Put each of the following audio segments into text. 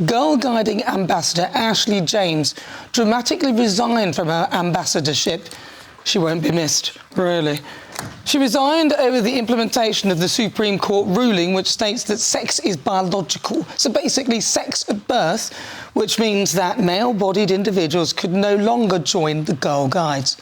Girl Guiding Ambassador Ashley James dramatically resigned from her ambassadorship. She won't be missed, really. She resigned over the implementation of the Supreme Court ruling which states that sex is biological. So basically sex at birth, which means that male-bodied individuals could no longer join the Girl Guides.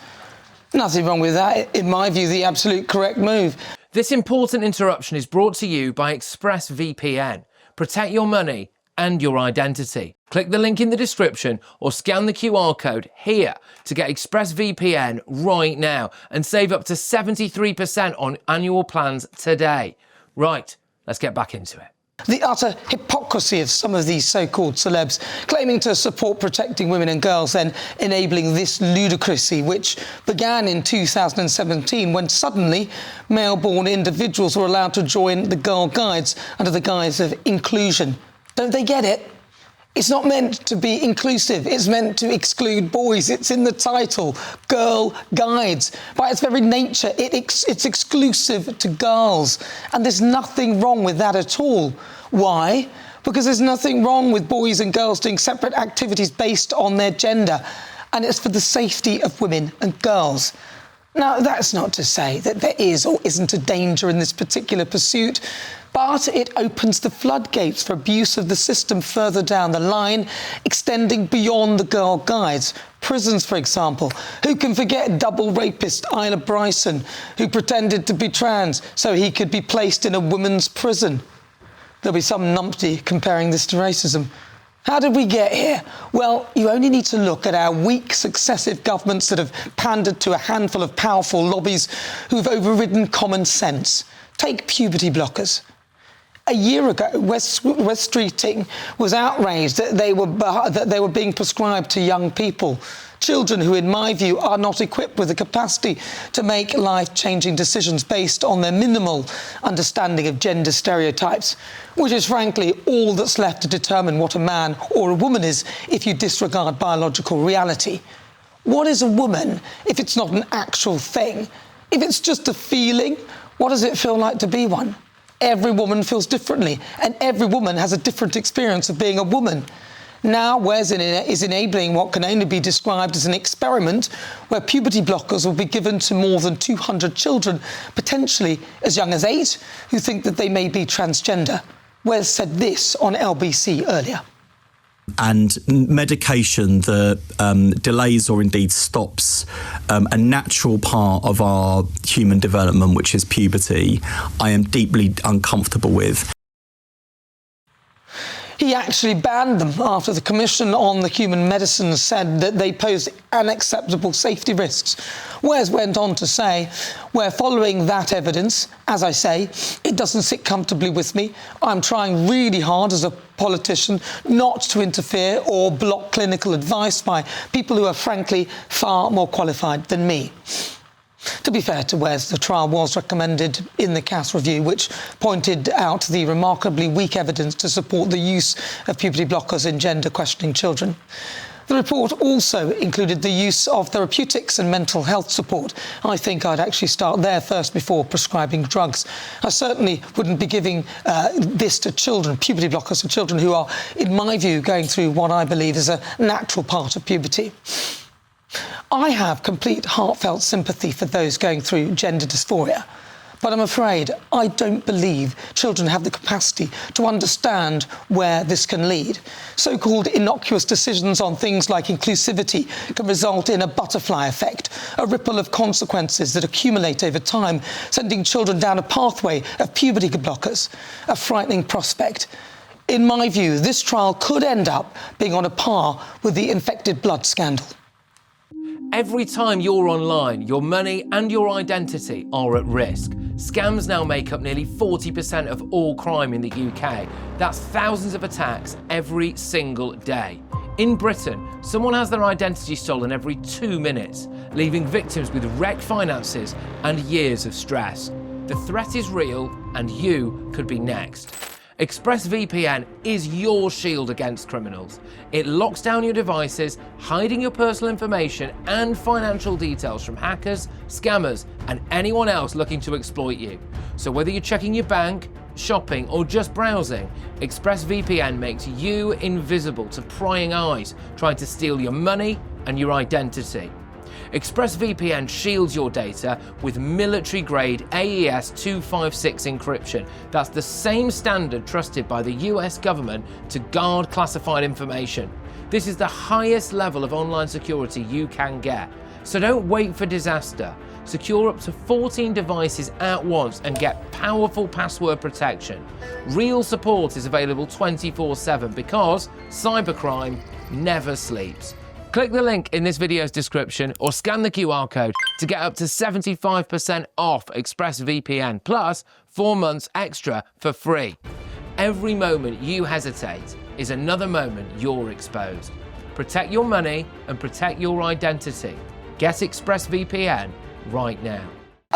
Nothing wrong with that. In my view, the absolute correct move. This important interruption is brought to you by ExpressVPN. Protect your money and your identity. Click the link in the description or scan the QR code here to get ExpressVPN right now and save up to 73% on annual plans today. Right, let's get back into it. The utter hypocrisy of some of these so-called celebs claiming to support protecting women and girls, then enabling this ludicrousy, which began in 2017 when suddenly male-born individuals were allowed to join the Girl Guides under the guise of inclusion. Don't they get it? It's not meant to be inclusive. It's meant to exclude boys. It's in the title, Girl Guides. By its very nature, it's exclusive to girls. And there's nothing wrong with that at all. Why? Because there's nothing wrong with boys and girls doing separate activities based on their gender. And it's for the safety of women and girls. Now, that's not to say that there is or isn't a danger in this particular pursuit, but it opens the floodgates for abuse of the system further down the line, extending beyond the Girl Guides. Prisons, for example. Who can forget double rapist Isla Bryson, who pretended to be trans so he could be placed in a women's prison? There'll be some numpty comparing this to racism. How did we get here? Well, you only need to look at our weak, successive governments that have pandered to a handful of powerful lobbies who've overridden common sense. Take puberty blockers. A year ago, West Streeting was outraged that they were being prescribed to young people, children who, in my view, are not equipped with the capacity to make life-changing decisions based on their minimal understanding of gender stereotypes, which is, frankly, all that's left to determine what a man or a woman is if you disregard biological reality. What is a woman if it's not an actual thing? If it's just a feeling, what does it feel like to be one? Every woman feels differently, and every woman has a different experience of being a woman. Now, WES is enabling what can only be described as an experiment where puberty blockers will be given to more than 200 children, potentially as young as 8, who think that they may be transgender. WES said this on LBC earlier. And medication that delays or indeed stops a natural part of our human development, which is puberty, I am deeply uncomfortable with. He actually banned them after the Commission on the Human Medicine said that they posed unacceptable safety risks. WES went on to say, we're following that evidence. As I say, it doesn't sit comfortably with me. I'm trying really hard as a politician not to interfere or block clinical advice by people who are frankly far more qualified than me. To be fair to WES, the trial was recommended in the CAS review, which pointed out the remarkably weak evidence to support the use of puberty blockers in gender-questioning children. The report also included the use of therapeutics and mental health support. I think I'd actually start there first before prescribing drugs. I certainly wouldn't be giving this to children, puberty blockers to children who are, in my view, going through what I believe is a natural part of puberty. I have complete heartfelt sympathy for those going through gender dysphoria, but I'm afraid I don't believe children have the capacity to understand where this can lead. So-called innocuous decisions on things like inclusivity can result in a butterfly effect, a ripple of consequences that accumulate over time, sending children down a pathway of puberty blockers, a frightening prospect. In my view, this trial could end up being on a par with the infected blood scandal. Every time you're online, your money and your identity are at risk. Scams now make up nearly 40% of all crime in the UK. That's thousands of attacks every single day. In Britain, someone has their identity stolen every 2 minutes, leaving victims with wrecked finances and years of stress. The threat is real, and you could be next. ExpressVPN is your shield against criminals. It locks down your devices, hiding your personal information and financial details from hackers, scammers, and anyone else looking to exploit you. So whether you're checking your bank, shopping, or just browsing, ExpressVPN makes you invisible to prying eyes trying to steal your money and your identity. ExpressVPN shields your data with military-grade AES 256 encryption. That's the same standard trusted by the US government to guard classified information. This is the highest level of online security you can get. So don't wait for disaster. Secure up to 14 devices at once and get powerful password protection. Real support is available 24/7 because cybercrime never sleeps. Click the link in this video's description or scan the QR code to get up to 75% off ExpressVPN plus 4 months extra for free. Every moment you hesitate is another moment you're exposed. Protect your money and protect your identity. Get ExpressVPN right now.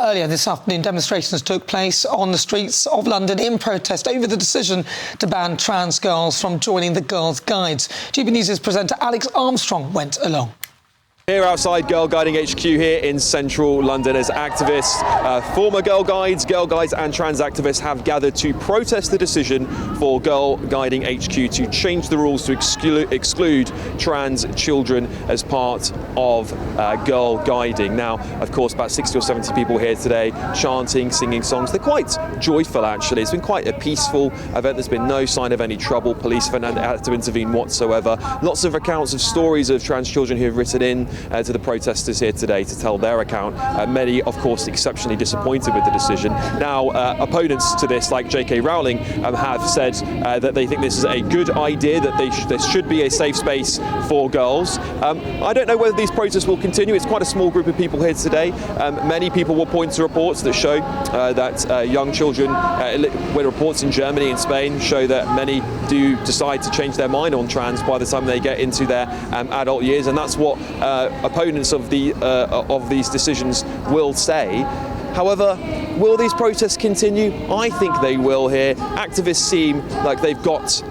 Earlier this afternoon, demonstrations took place on the streets of London in protest over the decision to ban trans girls from joining the Girls' Guides. GBNews' presenter Alex Armstrong went along. Here outside Girl Guiding HQ here in central London as activists, former Girl Guides and trans activists have gathered to protest the decision for Girl Guiding HQ to change the rules to exclude trans children as part of Girl Guiding. Now, of course, about 60 or 70 people here today chanting, singing songs. They're quite joyful, actually. It's been quite a peaceful event. There's been no sign of any trouble. Police haven't had to intervene whatsoever. Lots of accounts of stories of trans children who have written in to the protesters here today to tell their account. Many, of course, exceptionally disappointed with the decision. Now, opponents to this, like J.K. Rowling, have said that they think this is a good idea, that there should be a safe space for girls. I don't know whether these protests will continue. It's quite a small group of people here today. Many people will point to reports that show that young children, when reports in Germany and Spain show that many do decide to change their mind on trans by the time they get into their adult years, and that's what opponents of these decisions will say. However, will these protests continue? I think they will here. Activists seem like they've got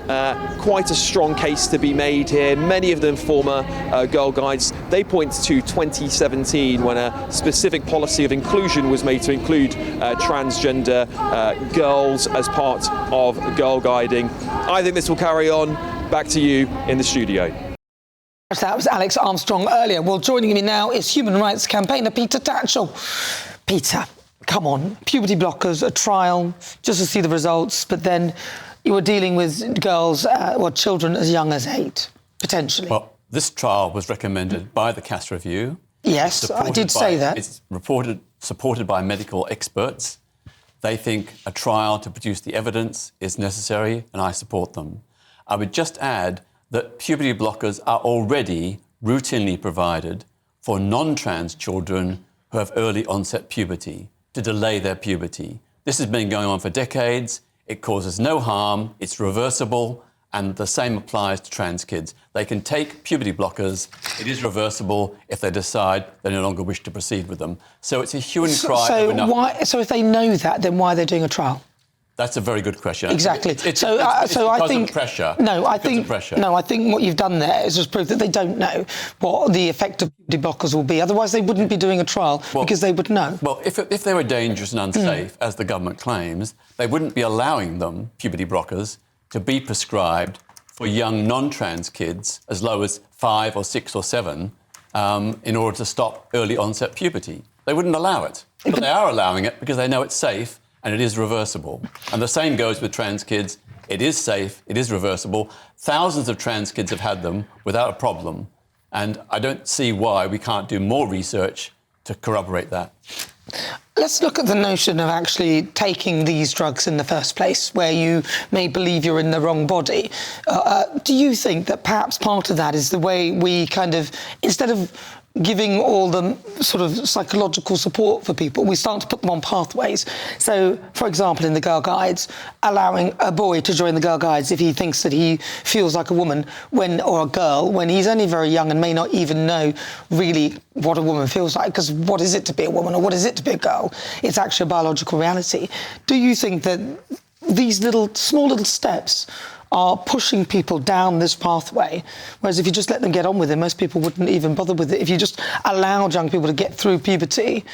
quite a strong case to be made here. Many of them former Girl Guides. They point to 2017 when a specific policy of inclusion was made to include transgender girls as part of Girl Guiding. I think this will carry on. Back to you in the studio. That was Alex Armstrong earlier. Well, joining me now is human rights campaigner Peter Tatchell. Peter, come on, puberty blockers, a trial, just to see the results, but then you were dealing with girls, children as young as 8, potentially. Well, this trial was recommended by the Cass Review. Yes, I did say that. It's supported by medical experts. They think a trial to produce the evidence is necessary, and I support them. I would just add that puberty blockers are already routinely provided for non-trans children who have early onset puberty to delay their puberty. This has been going on for decades. It causes no harm, it's reversible, and the same applies to trans kids. They can take puberty blockers. It is reversible if they decide they no longer wish to proceed with them. So it's a hue and cry of enough. So if they know that, then why are they doing a trial? That's a very good question. Exactly. It's I think of pressure. I think what you've done there is just prove that they don't know what the effect of puberty blockers will be. Otherwise, they wouldn't be doing a trial because they would know. Well, if they were dangerous and unsafe, as the government claims, they wouldn't be allowing them, puberty blockers, to be prescribed for young non-trans kids as low as 5 or 6 or 7 in order to stop early onset puberty. They wouldn't allow it. But they are allowing it because they know it's safe and it is reversible. And the same goes with trans kids. It is safe, it is reversible. Thousands of trans kids have had them without a problem. And I don't see why we can't do more research to corroborate that. Let's look at the notion of actually taking these drugs in the first place, where you may believe you're in the wrong body. Do you think that perhaps part of that is the way we kind of, instead of giving all the sort of psychological support for people, we start to put them on pathways? So, for example, in the Girl Guides, allowing a boy to join the Girl Guides if he thinks that he feels like a woman or a girl when he's only very young and may not even know really what a woman feels like, because what is it to be a woman or what is it to be a girl? It's actually a biological reality. Do you think that these small little steps are pushing people down this pathway, whereas if you just let them get on with it, most people wouldn't even bother with it? If you just allowed young people to get through puberty,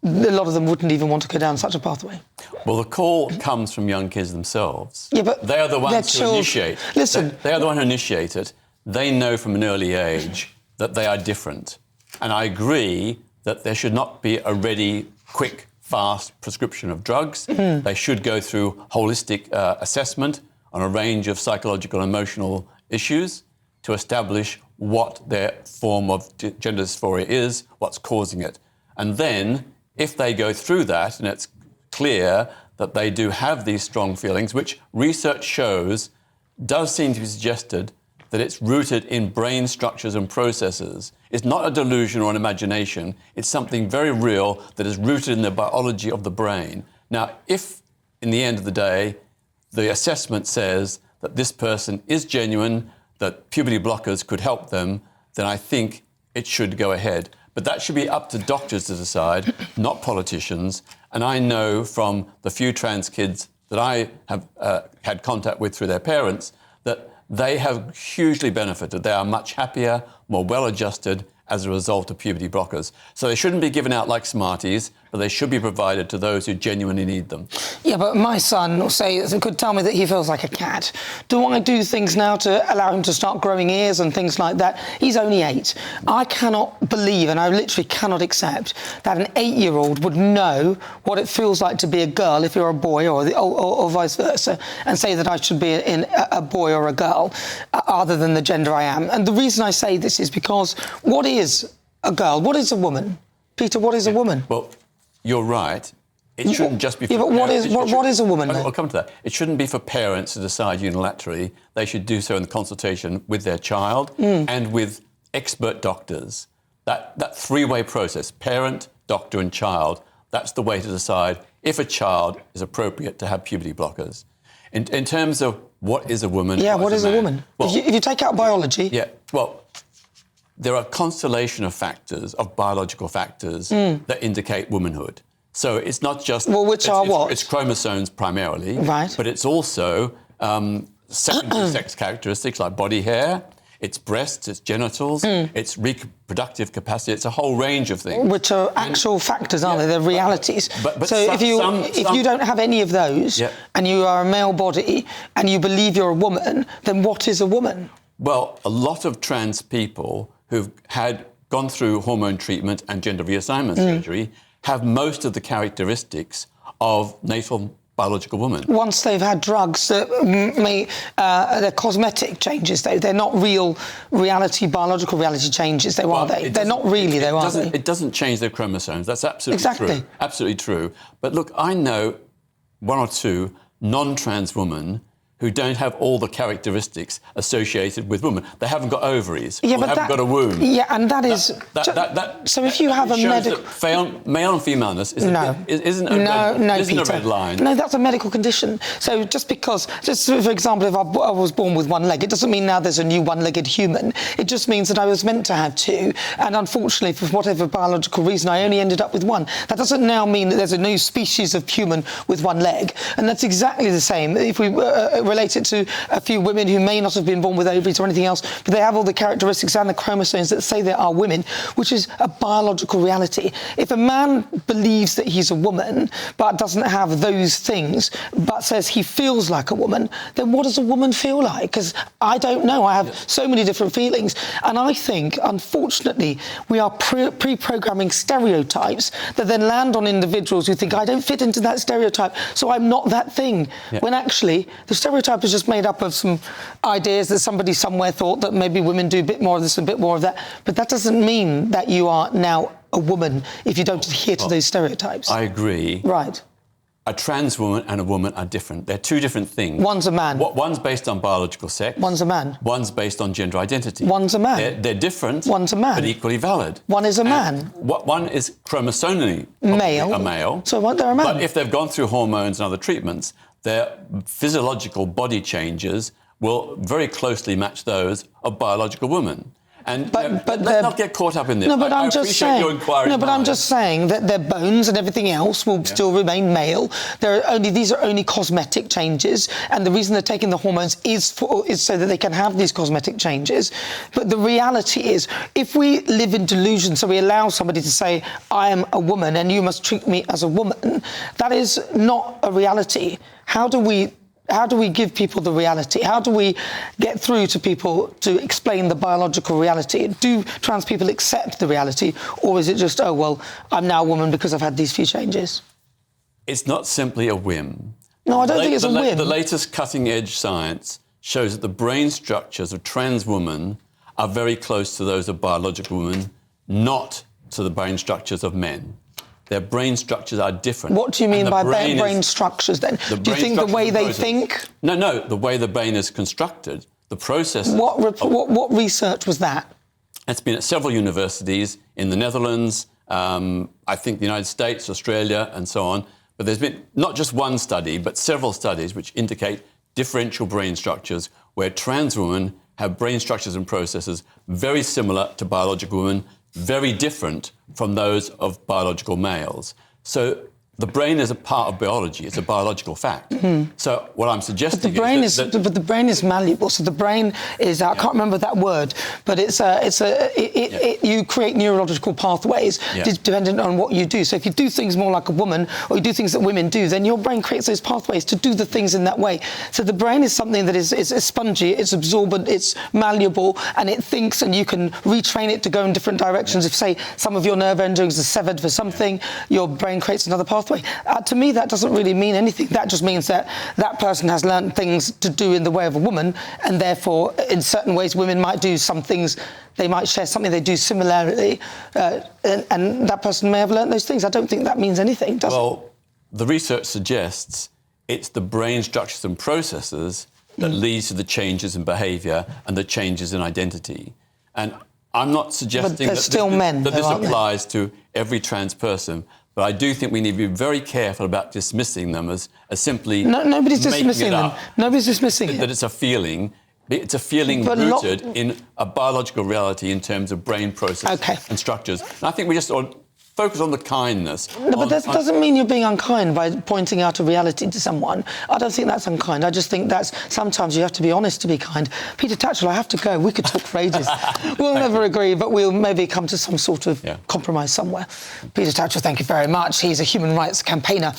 a lot of them wouldn't even want to go down such a pathway. Well, the call comes from young kids themselves. Yeah, but they are the ones who initiate. Listen, they are the one who initiate it. They know from an early age that they are different. And I agree that there should not be a ready, quick, fast prescription of drugs. Mm-hmm. They should go through holistic assessment on a range of psychological and emotional issues to establish what their form of gender dysphoria is, what's causing it. And then, if they go through that and it's clear that they do have these strong feelings, which research shows does seem to be suggested that it's rooted in brain structures and processes. It's not a delusion or an imagination. It's something very real that is rooted in the biology of the brain. Now, if, in the end of the day, the assessment says that this person is genuine, that puberty blockers could help them, then I think it should go ahead. But that should be up to doctors to decide, not politicians. And I know from the few trans kids that I have had contact with through their parents that they have hugely benefited. They are much happier, more well-adjusted as a result of puberty blockers. So they shouldn't be given out like Smarties, but they should be provided to those who genuinely need them. Yeah, but my son, could tell me that he feels like a cat. Do I do things now to allow him to start growing ears and things like that? He's only 8. I cannot believe, and I literally cannot accept, that an 8-year-old would know what it feels like to be a girl if you're a boy, or vice versa, and say that I should be a boy or a girl, other than the gender I am. And the reason I say this is because what is a girl? What is a woman? Peter, what is a woman? Well, you're right. It shouldn't just be for but what is a woman? I'll come to that. It shouldn't be for parents to decide unilaterally. They should do so in consultation with their child and with expert doctors. That three-way process, parent, doctor and child, that's the way to decide if a child is appropriate to have puberty blockers. In terms of what is a woman... Yeah, what is a woman? Well, if you take out biology... Yeah, well... There are a constellation of factors, of biological factors, that indicate womanhood. So it's not just... Well, which are what? It's chromosomes primarily. Right. But it's also secondary sex characteristics like body hair, it's breasts, it's genitals, it's reproductive capacity, it's a whole range of things. Which are actual factors, aren't they? They're realities. But so if you don't have any of those, and you are a male body, and you believe you're a woman, then what is a woman? Well, a lot of trans people who've gone through hormone treatment and gender reassignment surgery have most of the characteristics of natal biological women. Once they've had drugs that they're cosmetic changes, though. They're not real biological reality changes, though, are they? They're not really, though, are they? It doesn't change their chromosomes. That's absolutely true. Absolutely true. But look, I know 1 or 2 non-trans women who don't have all the characteristics associated with women. They haven't got ovaries, or they haven't got a womb. Yeah, and that is... so if you have a medical... Male and femaleness isn't a red line. No, that's a medical condition. So just for example, if I was born with one leg, it doesn't mean now there's a new one-legged human. It just means that I was meant to have 2, and unfortunately, for whatever biological reason, I only ended up with 1. That doesn't now mean that there's a new species of human with 1 leg. And that's exactly the same if we... relate it to a few women who may not have been born with ovaries or anything else, but they have all the characteristics and the chromosomes that say they are women, which is a biological reality. If a man believes that he's a woman but doesn't have those things, but says he feels like a woman, then what does a woman feel like? Because I don't know. I have so many different feelings. And I think, unfortunately, we are pre-programming stereotypes that then land on individuals who think, I don't fit into that stereotype, so I'm not that thing. Yeah. When actually, the stereotype is just made up of some ideas that somebody somewhere thought that maybe women do a bit more of this and a bit more of that. But that doesn't mean that you are now a woman if you don't adhere to those stereotypes. I agree. Right. A trans woman and a woman are different. They're 2 different things. One's a man. One's based on biological sex. One's a man. One's based on gender identity. One's a man. They're different. One's a man. But equally valid. One is a man. One is chromosomally a male. So they're a man. But if they've gone through hormones and other treatments, their physiological body changes will very closely match those of biological women. And But let's not get caught up in this. No, but I'm just saying. Your inquiry No, but I'm just saying that their bones and everything else will still remain male. These are only cosmetic changes, and the reason they're taking the hormones is so that they can have these cosmetic changes. But the reality is, if we live in delusion, so we allow somebody to say, "I am a woman, and you must treat me as a woman," that is not a reality. How do we give people the reality? How do we get through to people to explain the biological reality? Do trans people accept the reality, or is it just, oh, well, I'm now a woman because I've had these few changes? It's not simply a whim. No, I don't think it's a whim. The latest cutting-edge science shows that the brain structures of trans women are very close to those of biological women, not to the brain structures of men. Their brain structures are different. What do you mean by brain structures, then? Do you think the way they think? No, the way the brain is constructed, the process... What research was that? It's been at several universities in the Netherlands, I think the United States, Australia, and so on. But there's been not just one study, but several studies which indicate differential brain structures where trans women have brain structures and processes very similar to biological women, very different from those of biological males. So the brain is a part of biology. It's a biological fact. So what I'm suggesting but the brain is malleable. So the brain is, I can't remember that word, but you create neurological pathways dependent on what you do. So if you do things more like a woman, or you do things that women do, then your brain creates those pathways to do the things in that way. So the brain is something that is spongy, it's absorbent, it's malleable, and it thinks, and you can retrain it to go in different directions. If, say, some of your nerve endings are severed for something, your brain creates another pathway. To me, that doesn't really mean anything. That just means that that person has learned things to do in the way of a woman, and therefore, in certain ways, women might do some things. They might share something they do similarly, and that person may have learned those things. I don't think that means anything, does it? Well, the research suggests it's the brain structures and processes that leads to the changes in behaviour and the changes in identity. And I'm not suggesting that this applies to every trans person. But I do think we need to be very careful about dismissing them as simply nobody's dismissing them. Nobody's dismissing it. That it's a feeling. It's a feeling rooted in a biological reality in terms of brain processes and structures. And I think we just ought to focus on the kindness. No, but that doesn't mean you're being unkind by pointing out a reality to someone. I don't think that's unkind. I just think that's sometimes you have to be honest to be kind. Peter Tatchell, I have to go. We could talk for ages. We'll never agree, but we'll maybe come to some sort of compromise somewhere. Peter Tatchell, thank you very much. He's a human rights campaigner.